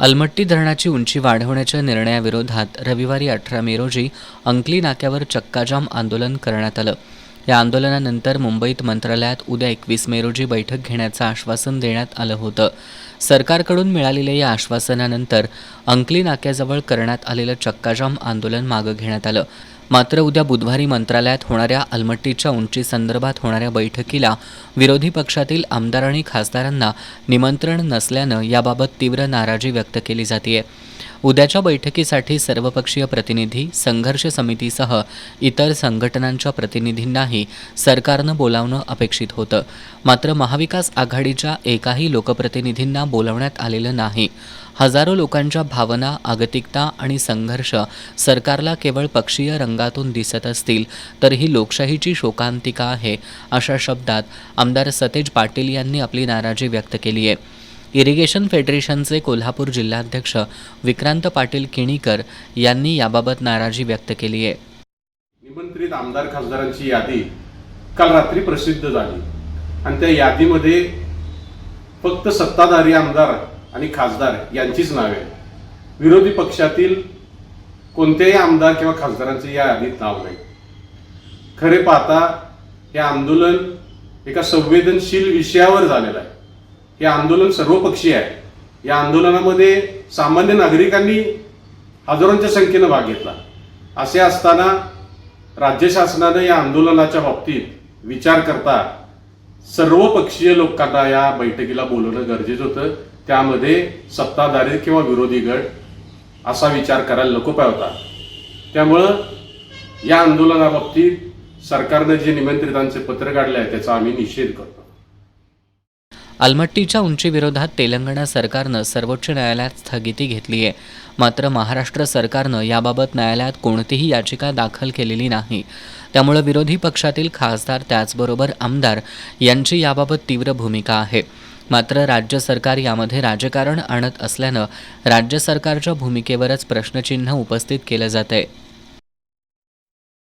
अलमट्टी धरणाची उंची वाढवण्याच्या निर्णयाविरोधात रविवारी 18 मे रोजी अंकली नाक्यावर चक्काजाम आंदोलन करण्यात आलं. या आंदोलनानंतर मुंबईत मंत्रालयात उद्या 21 मे रोजी बैठक घेण्याचं आश्वासन देण्यात आलं होतं. सरकारकडून मिळालेल्या या आश्वासनानंतर अंकली नाक्याजवळ करण्यात आलेलं चक्काजाम आंदोलन मागं घेण्यात आलं. मात्र उद्या बुधवारी मंत्रालयात होणाऱ्या अलमट्टीच्या उंचीसंदर्भात होणाऱ्या बैठकीला विरोधी पक्षातील आमदार आणि खासदारांना निमंत्रण नसल्यानं याबाबत तीव्र नाराजी व्यक्त केली जातेय. उद्याच्या बैठकीसाठी सर्वपक्षीय प्रतिनिधी, संघर्ष समितीसह इतर संघटनांच्या प्रतिनिधींनाही सरकारनं बोलावणं अपेक्षित होतं. मात्र महाविकास आघाडीच्या एकाही लोकप्रतिनिधींना बोलावण्यात आलेलं नाही. हजारो लोकांच्या भावना, आगतिकता आणि संघर्ष सरकारला केवळ पक्षीय रंगातून दिसत असतील तर ही लोकशाहीची शोकांतिका आहे, अशा शब्दात आमदार सतेज पाटील यांनी आपली नाराजी व्यक्त केली आहे. इरिगेशन फेडरेशनचे कोल्हापूर जिल्हाध्यक्ष विक्रांत पाटील किणीकर यांनी याबाबत नाराजी व्यक्त केली आहे. निमंत्रित आमदार खासदारांची यादी काल रात्री प्रसिद्ध झाली आणि त्या यादीमध्ये फक्त सत्ताधारी आमदार आणि खासदार यांचीच नावे आहेत. विरोधी पक्षातील कोणत्याही आमदार किंवा खासदारांचे या यादीत नाव नाही. खरे पाहता हे आंदोलन एका संवेदनशील विषयावर झालेलं आहे. हे आंदोलन सर्वपक्षीय आहे. या आंदोलनामध्ये सामान्य नागरिकांनी हजारोंच्या संख्येनं भाग घेतला. असे असताना राज्य शासनानं या आंदोलनाच्या बाबतीत विचार करता सर्वपक्षीय लोकांना या बैठकीला बोलवणं गरजेचं होतं. त्यामध्ये सत्ताधारी किंवा विरोधी गट असा विचार करायला नको पाहिजे होता. त्यामुळं या आंदोलनाबाबतीत सरकारनं जे निमंत्रितांचे पत्र काढले आहे त्याचा आम्ही निषेध करतो. अलमट्टीच्या उंचीविरोधात तेलंगणा सरकारनं सर्वोच्च न्यायालयात स्थगिती घेतली आहे. मात्र महाराष्ट्र सरकारनं याबाबत न्यायालयात कोणतीही याचिका दाखल केलेली नाही. त्यामुळे विरोधी पक्षातील खासदार त्याचबरोबर आमदार यांची याबाबत तीव्र भूमिका आहे. मात्र राज्य सरकार यामध्ये राजकारण आणत असल्यानं राज्य सरकारच्या भूमिकेवरच प्रश्नचिन्ह उपस्थित केलं जात आहे.